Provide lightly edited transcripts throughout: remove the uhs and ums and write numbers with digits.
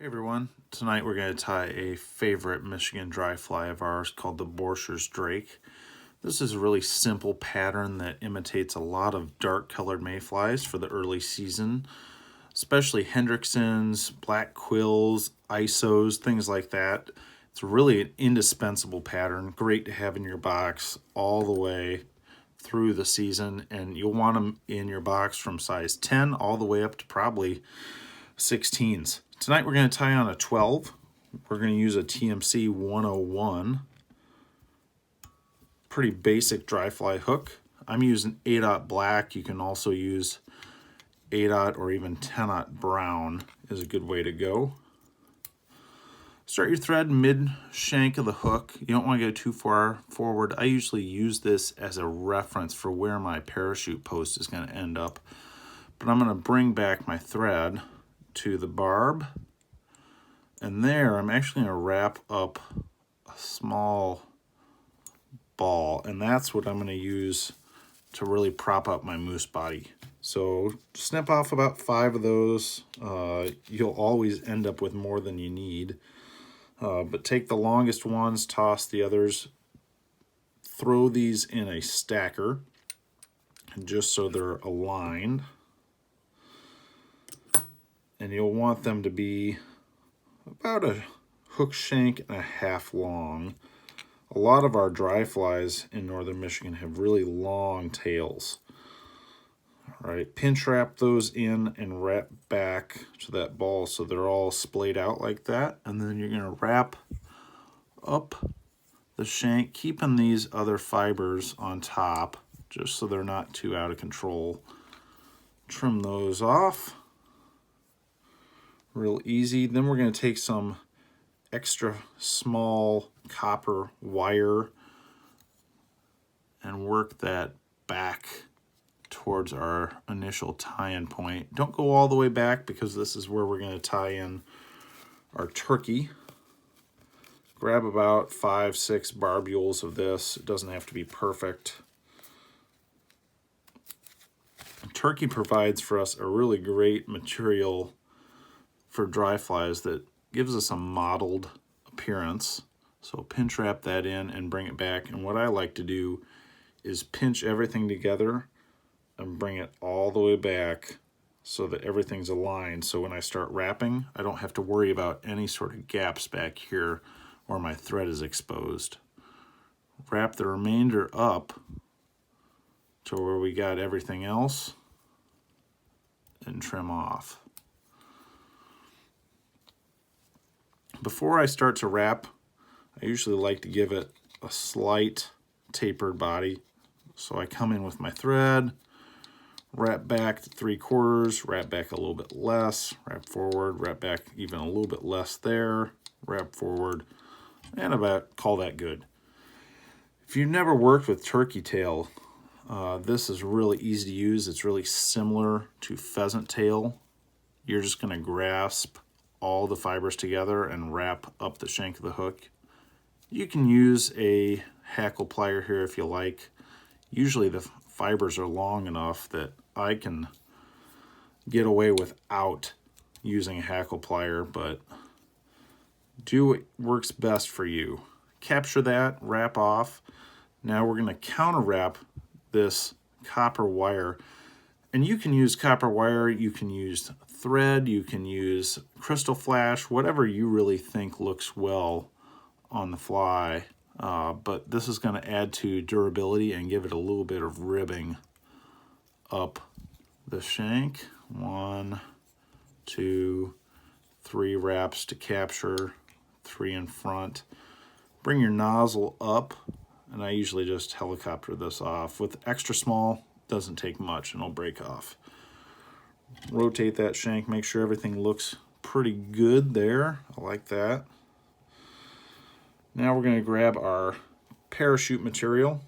Hey everyone, tonight we're going to tie a favorite Michigan dry fly of ours called the Borcher's Drake. This is a really simple pattern that imitates a lot of dark colored mayflies for the early season, especially Hendricksons, black quills, ISOs, things like that. It's really an indispensable pattern, great to have in your box all the way through the season, and you'll want them in your box from size 10 all the way up to probably 16s. Tonight we're going to tie on a 12. We're going to use a TMC 101. Pretty basic dry fly hook. I'm using 8/0 black. You can also use 8/0 or even 10/0 brown is a good way to go. Start your thread mid shank of the hook. You don't want to go too far forward. I usually use this as a reference for where my parachute post is going to end up. But I'm going to bring back my thread to the barb, and there I'm actually going to wrap up a small ball, and that's what I'm going to use to really prop up my moose body. So snip off about 5 of those. You'll always end up with more than you need, but take the longest ones, toss the others, throw these in a stacker just so they're aligned. And you'll want them to be about a hook shank and a half long. A lot of our dry flies in northern Michigan have really long tails. All right, pinch wrap those in and wrap back to that ball so they're all splayed out like that. And then you're going to wrap up the shank, keeping these other fibers on top just so they're not too out of control. Trim those off. Real easy. Then we're going to take some extra small copper wire and work that back towards our initial tie-in point. Don't go all the way back because this is where we're going to tie in our turkey. Grab about 5-6 barbules of this. It doesn't have to be perfect. Turkey provides for us a really great material for dry flies that gives us a mottled appearance. So pinch wrap that in and bring it back. And what I like to do is pinch everything together and bring it all the way back so that everything's aligned. So when I start wrapping, I don't have to worry about any sort of gaps back here where my thread is exposed. Wrap the remainder up to where we got everything else and trim off. Before I start to wrap, I usually like to give it a slight tapered body. So I come in with my thread, wrap back to 3/4, wrap back a little bit less, wrap forward, wrap back even a little bit less there, wrap forward, and about call that good. If you've never worked with turkey tail, this is really easy to use. It's really similar to pheasant tail. You're just going to grasp all the fibers together and wrap up the shank of the hook. You can use a hackle plier here if you like. Usually the fibers are long enough that I can get away without using a hackle plier, but do what works best for you. Capture that, wrap off. Now we're going to counter wrap this copper wire. And you can use copper wire, you can use thread, you can use crystal flash, whatever you really think looks well on the fly. But this is going to add to durability and give it a little bit of ribbing up the shank. 1, 2, 3 wraps to capture, 3 in front. Bring your nozzle up, and I usually just helicopter this off. With extra small, doesn't take much and it'll break off. Rotate that shank, make sure everything looks pretty good there. I like that. Now we're going to grab our parachute material.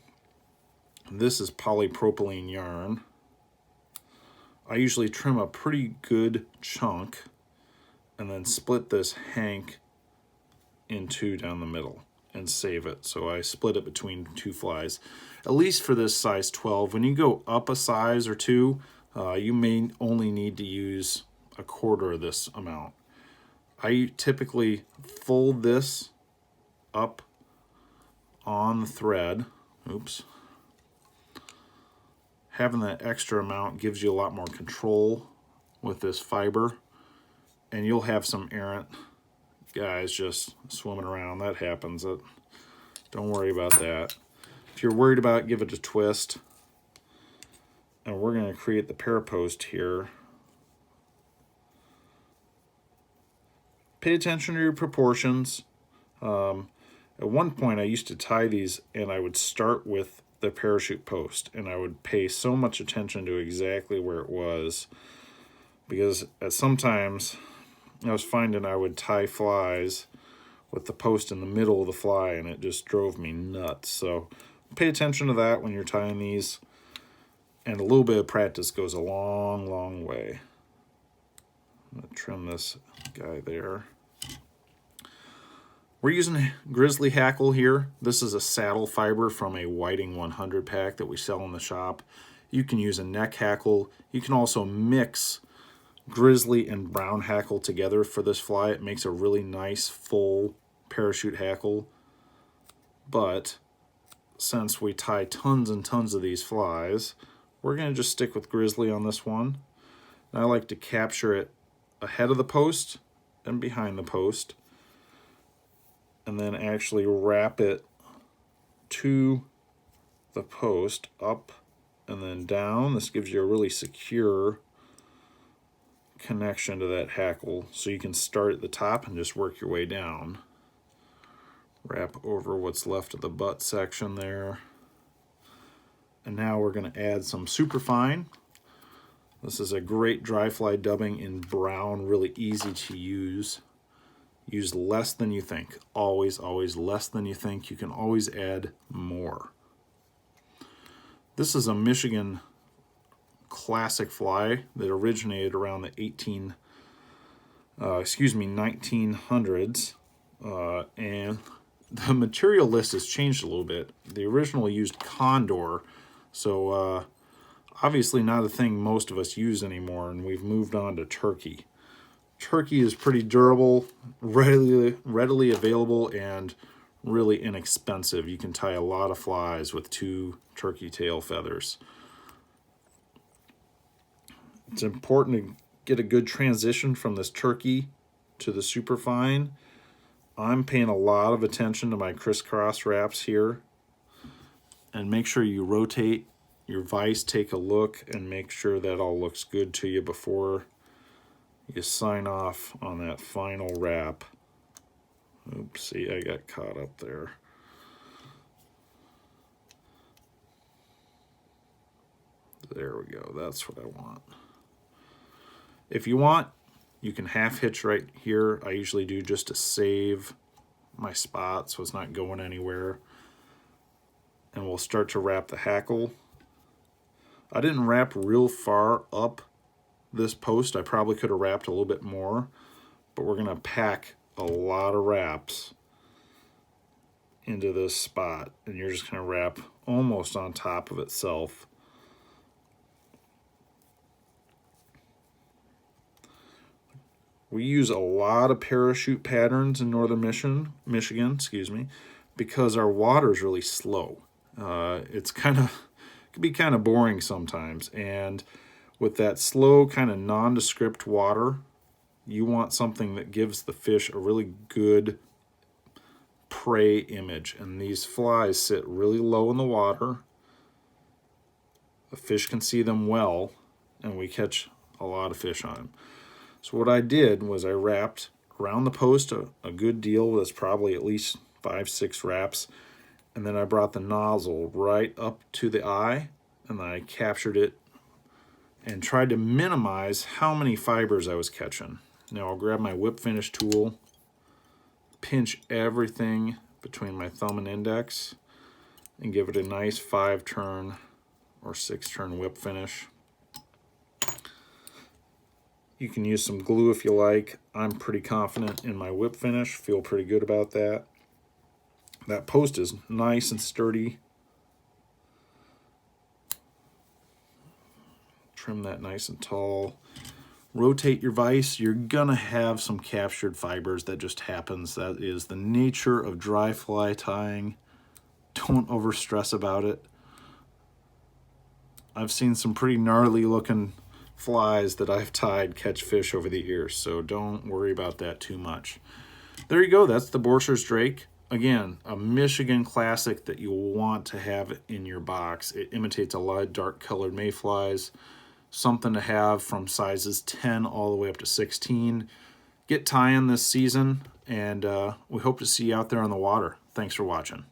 This is polypropylene yarn. I usually trim a pretty good chunk and then split this hank in 2 down the middle and save it. So I split it between 2 flies, at least for this size 12. When you go up a size or 2, you may only need to use 1/4 of this amount. I typically fold this up on the thread. Oops. Having that extra amount gives you a lot more control with this fiber, and you'll have some errant guys just swimming around. That happens. Don't worry about that. If you're worried about it, give it a twist. And we're going to create the parapost here. Pay attention to your proportions. At one point I used to tie these and I would start with the parachute post, and I would pay so much attention to exactly where it was, because sometimes I was finding I would tie flies with the post in the middle of the fly, and it just drove me nuts. So pay attention to that when you're tying these, and a little bit of practice goes a long, long way. I'm going to trim this guy there. We're using grizzly hackle here. This is a saddle fiber from a Whiting 100 pack that we sell in the shop. You can use a neck hackle. You can also mix grizzly and brown hackle together for this fly. It makes a really nice full parachute hackle. But since we tie tons and tons of these flies, we're going to just stick with grizzly on this one. And I like to capture it ahead of the post and behind the post, and then actually wrap it to the post, up and then down. This gives you a really secure connection to that hackle, so you can start at the top and just work your way down. Wrap over what's left of the butt section there. And now we're going to add some superfine. This is a great dry fly dubbing in brown, really easy to use. Use less than you think. Always, always less than you think. You can always add more. This is a Michigan classic fly that originated around the 1900s. And the material list has changed a little bit. The original used condor, so obviously not a thing most of us use anymore, and we've moved on to turkey. Turkey is pretty durable, readily available, and really inexpensive. You can tie a lot of flies with 2 turkey tail feathers. It's important to get a good transition from this turkey to the superfine. I'm paying a lot of attention to my crisscross wraps here. And make sure you rotate your vise, take a look, and make sure that all looks good to you before you sign off on that final wrap. Oopsie, I got caught up there. There we go, that's what I want. If you want, you can half hitch right here. I usually do just to save my spot so it's not going anywhere. And we'll start to wrap the hackle. I didn't wrap real far up this post. I probably could have wrapped a little bit more, but we're gonna pack a lot of wraps into this spot, and you're just gonna wrap almost on top of itself. We use a lot of parachute patterns in northern Michigan, because our water is really slow. It can be kind of boring sometimes, and with that slow kind of nondescript water, you want something that gives the fish a really good prey image. And these flies sit really low in the water. The fish can see them well, and we catch a lot of fish on them. So what I did was I wrapped around the post a good deal. That's probably at least 5-6 wraps. And then I brought the nozzle right up to the eye, and then I captured it and tried to minimize how many fibers I was catching. Now I'll grab my whip finish tool, pinch everything between my thumb and index, and give it a nice 5-turn or 6-turn whip finish. You can use some glue if you like. I'm pretty confident in my whip finish, feel pretty good about that. That post is nice and sturdy. Trim that nice and tall. rotate your vise, you're gonna have some captured fibers. That just happens. That is the nature of dry fly tying. Don't over stress about it. I've seen some pretty gnarly looking flies that I've tied catch fish over the years, so don't worry about that too much. There you go. That's the Borcher's Drake. Again, a Michigan classic that you'll want to have in your box. It imitates a lot of dark colored mayflies. Something to have from sizes 10 all the way up to 16. Get tying this season, and we hope to see you out there on the water. Thanks for watching.